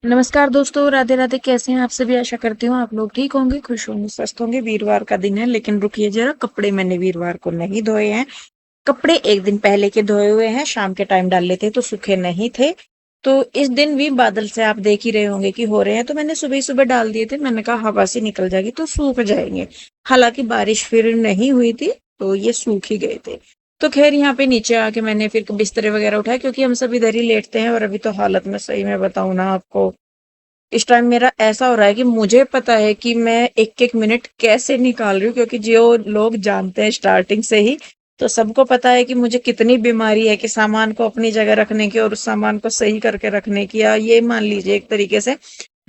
नमस्कार दोस्तों, राधे राधे। कैसे हैं आप सभी? आशा करती हूँ आप लोग ठीक होंगे, खुश होंगे, स्वस्थ होंगे। वीरवार का दिन है, लेकिन रुकिए जरा, कपड़े मैंने वीरवार को नहीं धोए हैं। कपड़े एक दिन पहले के धोए हुए हैं, शाम के टाइम डाल लेते तो सूखे नहीं थे। तो इस दिन भी बादल से आप देख ही रहे होंगे कि हो रहे हैं, तो मैंने सुबह ही सुबह डाल दिए थे। मैंने कहा हवा से निकल जाएगी तो सूख जाएंगे। हालांकि बारिश फिर नहीं हुई थी, तो ये सूख ही गए थे। तो खैर, यहाँ पे नीचे आके मैंने फिर बिस्तरे वगैरह उठाए, क्योंकि हम सब इधर ही लेटते हैं। और अभी तो हालत में सही में बताऊं ना आपको, इस टाइम मेरा ऐसा हो रहा है कि मुझे पता है कि मैं एक एक मिनट कैसे निकाल रही हूँ, क्योंकि जो लोग जानते हैं स्टार्टिंग से ही, तो सबको पता है कि मुझे कितनी बीमारी है कि सामान को अपनी जगह रखने की और उस सामान को सही करके रखने की। या ये मान लीजिए एक तरीके से,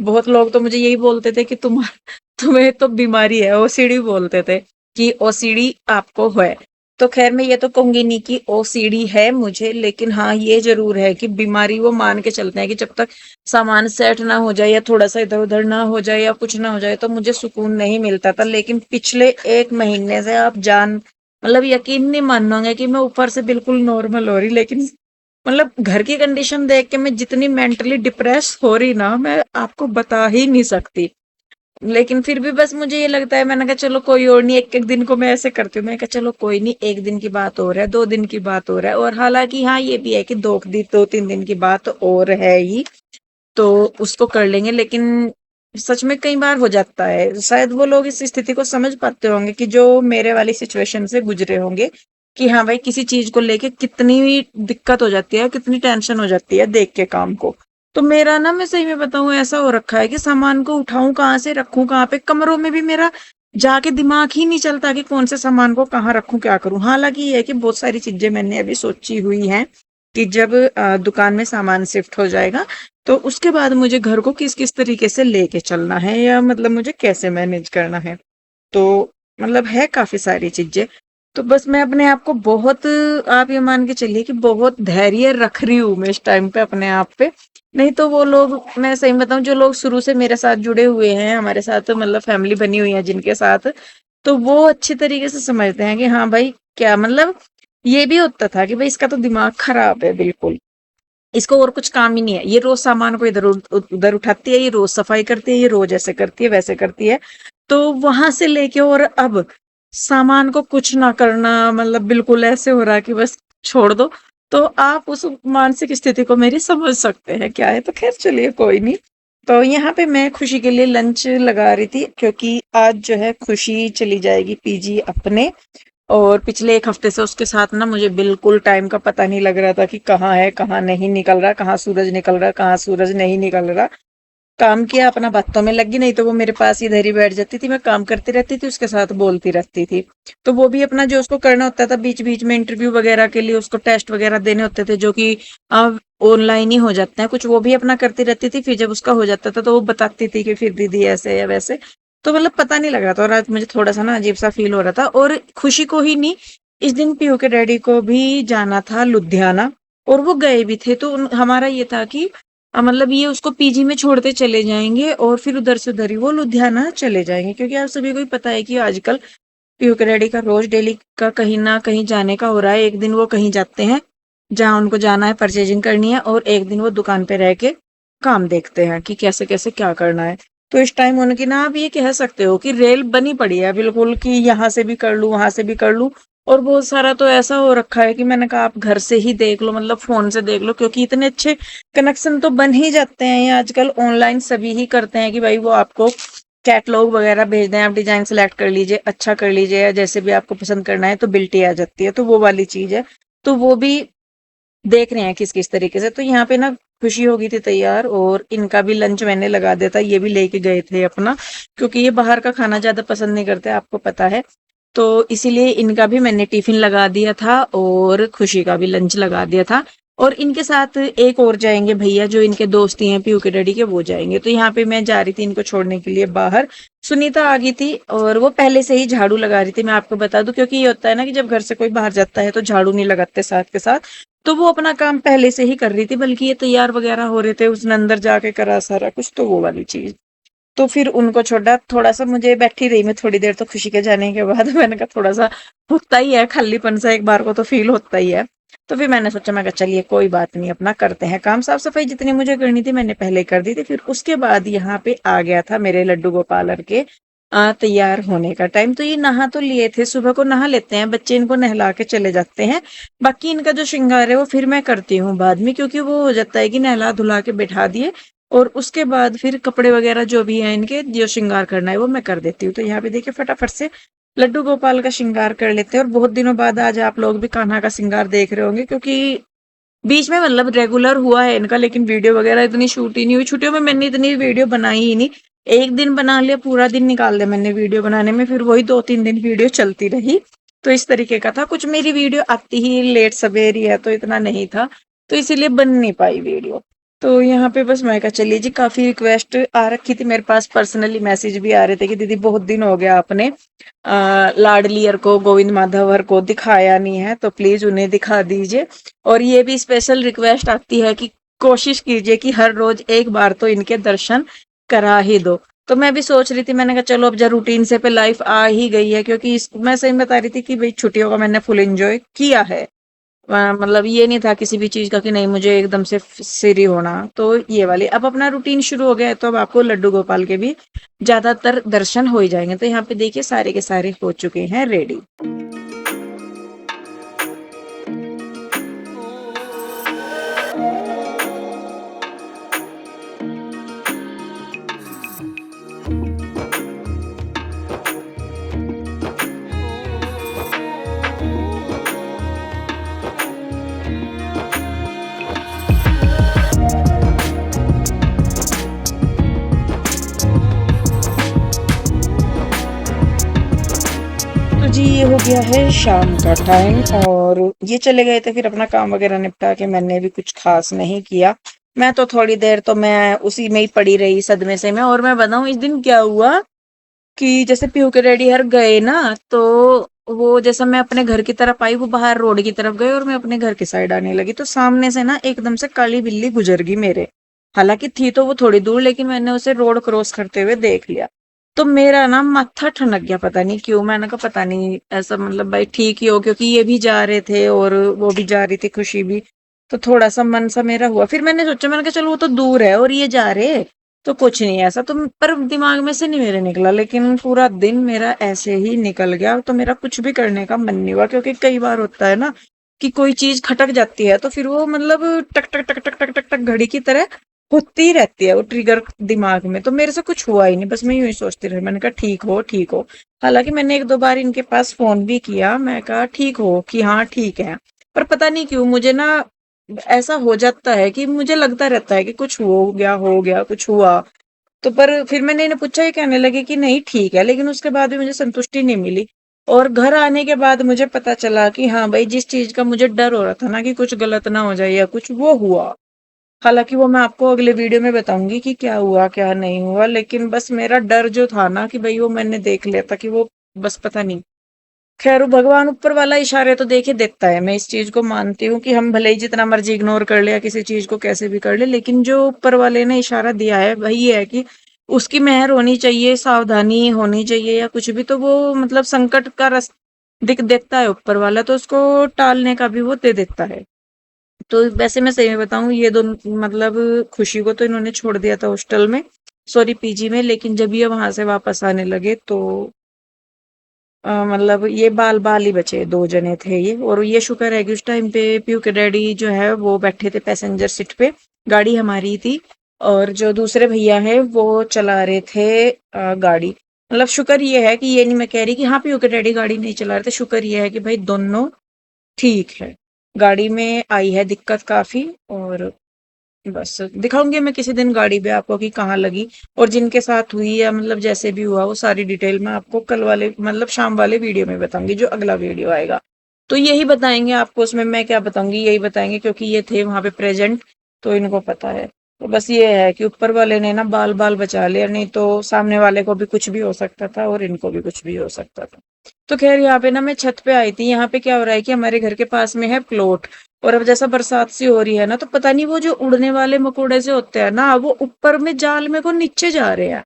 बहुत लोग तो मुझे यही बोलते थे कि तुम्हें तो बीमारी है, ओसीडी बोलते थे कि ओसीडी आपको है। तो खैर, मैं ये तो कहूंगी नहीं कि ओसीडी है मुझे, लेकिन हाँ ये जरूर है कि बीमारी वो मान के चलते हैं कि जब तक सामान सेट ना हो जाए या थोड़ा सा इधर उधर ना हो जाए या कुछ ना हो जाए तो मुझे सुकून नहीं मिलता था। लेकिन पिछले एक महीने से आप मतलब यकीन नहीं मानोगे कि मैं ऊपर से बिल्कुल नॉर्मल हो रही, लेकिन मतलब घर की कंडीशन देख के मैं जितनी मेंटली डिप्रेस हो रही ना, मैं आपको बता ही नहीं सकती। लेकिन फिर भी बस मुझे ये लगता है, मैंने कहा चलो कोई और नहीं, एक एक दिन को मैं ऐसे करती हूँ। मैं कहा चलो कोई नहीं, एक दिन की बात हो रहा है, 2 दिन की बात हो रहा है। और हालांकि हाँ ये भी है कि 2-3 दिन की बात और है ही, तो उसको कर लेंगे। लेकिन सच में कई बार हो जाता है, शायद वो लोग इस स्थिति को समझ पाते होंगे कि जो मेरे वाली सिचुएशन से गुजरे होंगे, कि हाँ भाई किसी चीज को लेके कितनी दिक्कत हो जाती है, कितनी टेंशन हो जाती है देख के काम को। तो मेरा ना, मैं सही में बताऊं, ऐसा हो रखा है कि सामान को उठाऊं कहाँ से, रखूं कहाँ पे। कमरों में भी मेरा जाके दिमाग ही नहीं चलता कि कौन से सामान को कहाँ रखूं, क्या करूं। हालांकि ये है कि बहुत सारी चीजें मैंने अभी सोची हुई हैं कि जब दुकान में सामान शिफ्ट हो जाएगा, तो उसके बाद मुझे घर को किस किस तरीके से लेके चलना है, या मतलब मुझे कैसे मैनेज करना है। तो मतलब है काफी सारी चीजें। तो बस मैं अपने आप को बहुत, आप ये मान के चलिए कि बहुत धैर्य रख रही हूँ मैं इस टाइम पे अपने आप पे। नहीं तो वो लोग, मैं सही बताऊं, जो लोग शुरू से मेरे साथ जुड़े हुए हैं, हमारे साथ मतलब फैमिली बनी हुई है जिनके साथ, तो वो अच्छी तरीके से समझते हैं कि हाँ भाई, क्या मतलब, ये भी होता था कि भाई इसका तो दिमाग खराब है बिल्कुल, इसको और कुछ काम ही नहीं है, ये रोज सामान को इधर उधर उठाती है, ये रोज सफाई करती है, ये रोज ऐसे करती है वैसे करती है। तो वहां से लेके और अब सामान को कुछ ना करना, मतलब बिल्कुल ऐसे हो रहा है कि बस छोड़ दो। तो आप उस मानसिक स्थिति को मेरी समझ सकते हैं क्या है। तो खैर चलिए कोई नहीं। तो यहाँ पे मैं खुशी के लिए लंच लगा रही थी, क्योंकि आज जो है खुशी चली जाएगी पीजी अपने। और पिछले एक हफ्ते से उसके साथ ना मुझे बिल्कुल टाइम का पता नहीं लग रहा था कि कहाँ है, कहाँ नहीं निकल रहा, कहाँ सूरज निकल रहा, कहाँ सूरज नहीं निकल रहा। काम किया, अपना बातों में लगी, नहीं तो वो मेरे पास इधर ही बैठ जाती थी, मैं काम करती रहती थी, उसके साथ बोलती रहती थी। तो वो भी अपना जो उसको करना होता था, बीच बीच में इंटरव्यू वगैरह के लिए उसको टेस्ट वगैरह देने होते थे, जो कि अब ऑनलाइन ही हो जाते हैं कुछ, वो भी अपना करती रहती थी। फिर जब उसका हो जाता था तो वो बताती थी कि फिर दीदी ऐसे या वैसे। तो मतलब पता नहीं लग रहा था, और आज मुझे थोड़ा सा ना अजीब सा फील हो रहा था। और खुशी को ही नहीं, इस दिन पीयू के डैडी को भी जाना था लुधियाना, और वो गए भी थे। तो हमारा ये था कि मतलब ये उसको पीजी में छोड़ते चले जाएंगे, और फिर उधर से उधर ही वो लुधियाना चले जाएंगे, क्योंकि आप सभी को ही पता है कि आजकल पीयू के डैडी का रोज डेली का कहीं ना कहीं जाने का हो रहा है। एक दिन वो कहीं जाते हैं जहां उनको जाना है, परचेजिंग करनी है, और एक दिन वो दुकान पे रह के काम देखते हैं कि कैसे कैसे क्या करना है। तो इस टाइम उनकी ना, आप ये कह सकते हो कि रेल बनी पड़ी है बिल्कुल, कि यहाँ से भी कर लूं, वहां से भी कर लूं। और बहुत सारा तो ऐसा हो रखा है कि मैंने कहा आप घर से ही देख लो, मतलब फोन से देख लो, क्योंकि इतने अच्छे कनेक्शन तो बन ही जाते हैं। ये आजकल ऑनलाइन सभी ही करते हैं कि भाई वो आपको कैटलॉग वगैरह भेज दें, आप डिजाइन सेलेक्ट कर लीजिए, अच्छा कर लीजिए, या जैसे भी आपको पसंद करना है तो बिल्टी आ जाती है। तो वो वाली चीज है। तो वो भी देख रहे हैं किस किस तरीके से। तो यहाँ पे ना खुशी हो गई थी तैयार, और इनका भी लंच मैंने लगा दिया था, ये भी लेके गए थे अपना, क्योंकि ये बाहर का खाना ज्यादा पसंद नहीं करते, आपको पता है। तो इसीलिए इनका भी मैंने टिफिन लगा दिया था, और खुशी का भी लंच लगा दिया था। और इनके साथ एक और जाएंगे भैया, जो इनके दोस्त ही हैं पीयू के डैडी के, वो जाएंगे। तो यहाँ पे मैं जा रही थी इनको छोड़ने के लिए बाहर। सुनीता आ गई थी, और वो पहले से ही झाड़ू लगा रही थी, मैं आपको बता दूं, क्योंकि ये होता है ना कि जब घर से कोई बाहर जाता है तो झाड़ू नहीं लगाते साथ के साथ। तो वो अपना काम पहले से ही कर रही थी, बल्कि ये तैयार वगैरह हो रहे थे, उसने अंदर जाके करा सारा कुछ, तो वो वाली चीज। तो फिर उनको छोड़ा, थोड़ा सा मुझे बैठी रही मैं थोड़ी देर, तो खुशी के जाने के बाद मैंने कहा थोड़ा सा होता ही है खालीपन सा, एक बार को तो फील होता ही है। तो फिर मैंने सोचा, मैं कहा चलिए कोई बात नहीं, अपना करते हैं काम। साफ सफाई जितनी मुझे करनी थी मैंने पहले कर दी थी। फिर उसके बाद यहाँ पे आ गया था मेरे लड्डू गोपालर के तैयार होने का टाइम। तो ये नहा तो लिए थे, सुबह को नहा लेते हैं बच्चे, इनको नहला के चले जाते हैं। बाकी इनका जो श्रृंगार है वो फिर मैं करती हूँ बाद में, क्योंकि वो हो जाता है कि नहला धुला के बैठा दिए और उसके बाद फिर कपड़े वगैरह जो भी है इनके, जो श्रृंगार करना है वो मैं कर देती हूँ। तो यहाँ पे देखिए फटाफट से लड्डू गोपाल का श्रृंगार कर लेते हैं। और बहुत दिनों बाद आज आप लोग भी कान्हा का श्रृंगार देख रहे होंगे, क्योंकि बीच में मतलब रेगुलर हुआ है इनका, लेकिन वीडियो वगैरह इतनी शूट ही नहीं हुई। छुट्टियों में मैंने इतनी वीडियो बनाई ही नहीं। एक दिन बना लिया, पूरा दिन निकाल दिया मैंने वीडियो बनाने में, फिर वही 2-3 दिन वीडियो चलती रही। तो इस तरीके का था कुछ। मेरी वीडियो आती ही लेट सवेर ही है, तो इतना नहीं था, तो इसीलिए बन नहीं पाई वीडियो। तो यहाँ पे बस मैं कहा चलिए जी, काफी रिक्वेस्ट आ रखी थी मेरे पास, पर्सनली मैसेज भी आ रहे थे कि दीदी बहुत दिन हो गया आपने लाडलियर को, गोविंद माधवर को दिखाया नहीं है, तो प्लीज उन्हें दिखा दीजिए। और ये भी स्पेशल रिक्वेस्ट आती है कि कोशिश कीजिए कि हर रोज एक बार तो इनके दर्शन करा ही दो। तो मैं भी सोच रही थी, मैंने कहा चलो अब जब रूटीन से पे लाइफ आ ही गई है, क्योंकि मैं सही बता रही थी कि भाई छुट्टियों का मैंने फुल एंजॉय किया है। मतलब ये नहीं था किसी भी चीज का कि नहीं मुझे एकदम से फ्री होना। तो ये वाली अब अपना रूटीन शुरू हो गया है, तो अब आपको लड्डू गोपाल के भी ज्यादातर दर्शन हो ही जाएंगे। तो यहाँ पे देखिए सारे के सारे हो चुके हैं रेडी। तो जी ये हो गया है शाम का टाइम, और ये चले गए थे फिर अपना काम वगैरह निपटा के। मैंने भी कुछ खास नहीं किया, मैं तो थोड़ी देर तो मैं उसी में ही पड़ी रही सदमे से मैं। और मैं बताऊं इस दिन क्या हुआ कि जैसे पीहू के डैडी हर गए ना, तो वो जैसा मैं अपने घर की तरफ आई, वो बाहर रोड की तरफ गए और मैं अपने घर की साइड आने लगी, तो सामने से ना एकदम से काली बिल्ली गुजर गई मेरे। हालांकि थी तो वो थोड़ी दूर, लेकिन मैंने उसे रोड क्रॉस करते हुए देख लिया। तो मेरा ना माथा ठनक गया, पता नहीं क्यों। मैंने कहा पता नहीं ऐसा, मतलब भाई ठीक ही हो, क्योंकि ये भी जा रहे थे और वो भी जा रही थी, खुशी भी। तो थोड़ा सा मन सा मेरा हुआ। फिर मैंने सोचा, मैंने कहा चलो वो तो दूर है और ये जा रहे, तो कुछ नहीं ऐसा। तो पर दिमाग में से नहीं मेरे निकला, लेकिन पूरा दिन मेरा ऐसे ही निकल गया। तो मेरा कुछ भी करने का मन नहीं हुआ, क्योंकि कई बार होता है ना कि कोई चीज खटक जाती है, तो फिर वो मतलब टक टक टक टक टक टक टक घड़ी की तरह होती रहती है वो ट्रिगर दिमाग में। तो मेरे से कुछ हुआ ही नहीं, बस मैं यूं ही सोचती रही। मैंने कहा ठीक हो ठीक हो। हालांकि मैंने 1-2 बार इनके पास फोन भी किया, मैं कहा ठीक हो कि हाँ ठीक है। पर पता नहीं क्यों मुझे ना ऐसा हो जाता है कि मुझे लगता रहता है कि कुछ हो गया कुछ हुआ। तो पर फिर मैंने इन्हें पूछा, ये कहने लगे कि नहीं ठीक है, लेकिन उसके बाद भी मुझे संतुष्टि नहीं मिली। और घर आने के बाद मुझे पता चला कि हाँ भाई, जिस चीज का मुझे डर हो रहा था ना कि कुछ गलत ना हो जाए या कुछ, वो हुआ। हालांकि वो मैं आपको अगले वीडियो में बताऊंगी कि क्या हुआ क्या नहीं हुआ। लेकिन बस मेरा डर जो था ना कि भाई वो मैंने देख लिया था कि वो, बस पता नहीं। खैर वो भगवान ऊपर वाला इशारे तो देखिए देता है, मैं इस चीज को मानती हूँ कि हम भले ही जितना मर्जी इग्नोर कर ले या किसी चीज को कैसे भी कर ले, लेकिन जो ऊपर वाले ने इशारा दिया है वही ये है कि उसकी मेहर होनी चाहिए, सावधानी होनी चाहिए या कुछ भी, तो वो मतलब संकट का दिख देता है ऊपर वाला, तो उसको टालने का भी वो दे देता है। तो वैसे मैं सही में बताऊं, ये दोनों मतलब खुशी को तो इन्होंने छोड़ दिया था हॉस्टल में, सॉरी पीजी में, लेकिन जब ये वहां से वापस आने लगे तो मतलब ये बाल बाल ही बचे, 2 जने थे ये। और ये शुक्र है कि उस टाइम पे पीयू के डैडी जो है वो बैठे थे पैसेंजर सीट पे, गाड़ी हमारी थी। और जो दूसरे भैया है वो चला रहे थे गाड़ी। मतलब शुक्र ये है कि ये नहीं मैं कह रही कि हाँ पीयू के डैडी गाड़ी नहीं चला रहे थे, शुक्र ये है कि भाई दोनों ठीक है। गाड़ी में आई है दिक्कत काफी, और बस दिखाऊंगी मैं किसी दिन गाड़ी भी आपको कि कहाँ लगी और जिनके साथ हुई, या मतलब जैसे भी हुआ वो सारी डिटेल मैं आपको कल वाले मतलब शाम वाले वीडियो में बताऊंगी, जो अगला वीडियो आएगा। तो यही बताएंगे आपको, उसमें मैं क्या बताऊंगी यही बताएंगे, क्योंकि ये थे वहां पे प्रेजेंट, तो इनको पता है। तो बस ये है कि ऊपर वाले ने ना बाल बाल बचा लिया, नहीं तो सामने वाले को भी कुछ भी हो सकता था और इनको भी कुछ भी हो सकता था। तो खैर यहाँ पे ना मैं छत पे आई थी। यहाँ पे क्या हो रहा है कि हमारे घर के पास में है प्लॉट, और अब जैसा बरसात सी हो रही है ना, तो पता नहीं वो जो उड़ने वाले मकोड़े से होते हैं ना, वो ऊपर में जाल में को नीचे जा रहे हैं।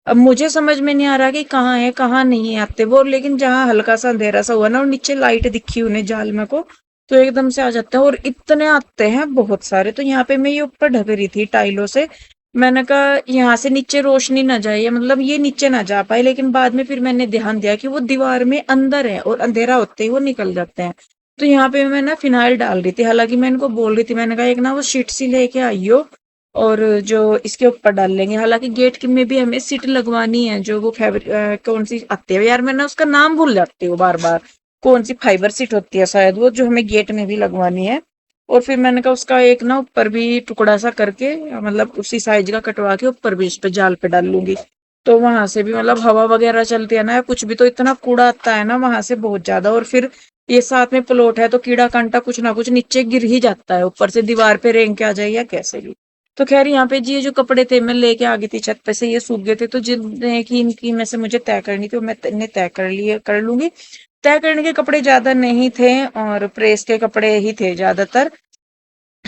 अब मुझे समझ में नहीं आ रहा कि कहाँ है कहाँ नहीं आते वो, लेकिन जहां हल्का सा अंधेरा सा हुआ ना और नीचे लाइट दिखी उन्हें जाल में को, तो एकदम से आ जाते हैं, और इतने आते हैं बहुत सारे। तो यहाँ पे मैं ये ऊपर ढक रही थी टाइलों से, मैंने कहा यहाँ से नीचे रोशनी ना जाए, या मतलब ये नीचे ना जा पाए, लेकिन बाद में फिर मैंने ध्यान दिया कि वो दीवार में अंदर है और अंधेरा होते ही वो निकल जाते हैं। तो यहाँ पे मैं ना फिनाइल डाल रही थी, हालांकि मैं इनको बोल रही थी, मैंने कहा एक ना वो शीट सी लेके आइयो और जो इसके ऊपर डाल लेंगे। हालांकि गेट की में भी हमें सीट लगवानी है, जो वो फैब्रिक कौन सी आती है यार, मैं ना उसका नाम भूल जाती हूँ बार बार, कौन सी फाइबर सीट होती है शायद वो, जो हमें गेट में भी लगवानी है। और फिर मैंने कहा उसका एक ना ऊपर भी टुकड़ा सा करके, मतलब उसी साइज का कटवा के ऊपर भी इस पे जाल पे डाल लूंगी। तो वहां से भी मतलब हवा वगैरह चलती है ना, या कुछ भी, तो इतना कूड़ा आता है ना वहां से बहुत ज्यादा। और फिर ये साथ में प्लॉट है, तो कीड़ा कांटा कुछ ना कुछ नीचे गिर ही जाता है, ऊपर से दीवार पे रेंग के आ जाए या कैसे भी। तो खैर यहाँ पे जी ये जो कपड़े थे मैं लेके आ गई थी छत पे से, ये सूख गए थे, तो जितने की इनकी में से मुझे तय करनी थी वो मैं इन्हें तय कर लिए कर लूंगी। तय करने के कपड़े ज्यादा नहीं थे, और प्रेस के कपड़े ही थे ज्यादातर।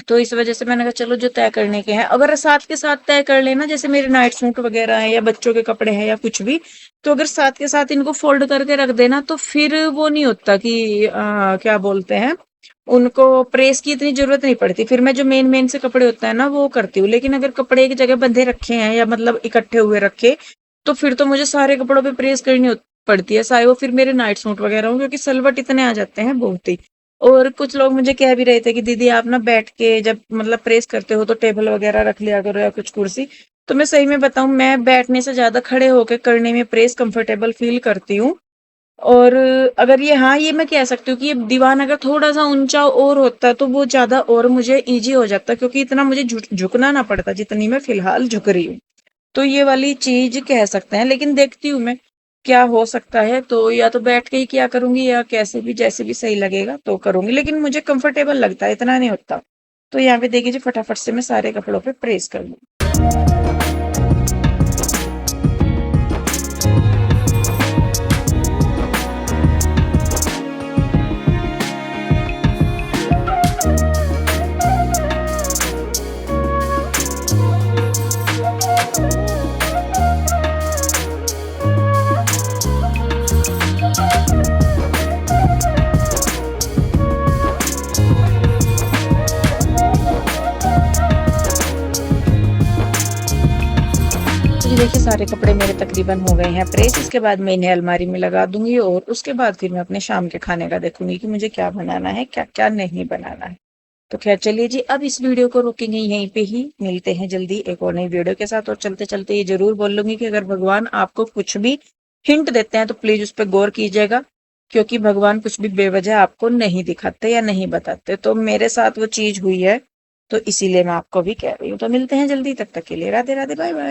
तो इस वजह से मैंने कहा चलो जो तय करने के हैं, अगर साथ के साथ तय कर लेना, जैसे मेरे नाइट सूट वगैरह है या बच्चों के कपड़े हैं या कुछ भी, तो अगर साथ के साथ इनको फोल्ड करके रख देना तो फिर वो नहीं होता कि क्या बोलते हैं, उनको प्रेस की इतनी जरूरत नहीं पड़ती। फिर मैं जो मेन मेन से कपड़े होता है ना वो करती हूँ, लेकिन अगर कपड़े एक जगह बंधे रखे हैं या मतलब इकट्ठे हुए रखे, तो फिर तो मुझे सारे कपड़ों पे प्रेस करनी पड़ती है, सारे वो फिर मेरे नाइट सूट वगैरह हो, क्योंकि सलवट इतने आ जाते हैं बहुत ही। और कुछ लोग मुझे कह भी रहे थे कि दीदी आप ना बैठ के जब मतलब प्रेस करते हो तो टेबल वगैरह रख लिया करो या कुछ कुर्सी। तो मैं सही में बताऊं, मैं बैठने से ज्यादा खड़े होकर करने में प्रेस कंफर्टेबल फील करती हूँ। और अगर ये, हाँ ये मैं कह सकती हूँ कि ये दीवान अगर थोड़ा सा ऊंचा और होता तो वो ज्यादा और मुझे इजी हो जाता, क्योंकि इतना मुझे झुकना ना पड़ता जितनी मैं फिलहाल झुक रही हूँ। तो ये वाली चीज कह सकते हैं, लेकिन देखती हूँ मैं क्या हो सकता है। तो या तो बैठ के ही क्या करूंगी, या कैसे भी जैसे भी सही लगेगा तो करूंगी, लेकिन मुझे कंफर्टेबल लगता है, इतना नहीं होता। तो यहाँ पे देखिए जी फटाफट से मैं सारे कपड़ों पे प्रेस कर लूँ। तो ये देखिए सारे कपड़े मेरे तकरीबन हो गए हैं प्रेस। इसके बाद मैं इन्हें अलमारी में लगा दूंगी, और उसके बाद फिर मैं अपने शाम के खाने का देखूंगी कि मुझे क्या बनाना है क्या क्या नहीं बनाना है। तो खैर चलिए जी, अब इस वीडियो को रोकेंगे यहीं पे ही, मिलते हैं जल्दी एक और नई वीडियो के साथ। और चलते चलते ये जरूर बोल लूंगी कि अगर भगवान आपको कुछ भी हिंट देते हैं तो प्लीज उस पर गौर कीजिएगा, क्योंकि भगवान कुछ भी बेवजह आपको नहीं दिखाते या नहीं बताते। तो मेरे साथ वो चीज हुई है, तो इसीलिए मैं आपको भी कह रही हूँ। तो मिलते हैं जल्दी, तब तक के लिए राधे राधे, बाय बाय।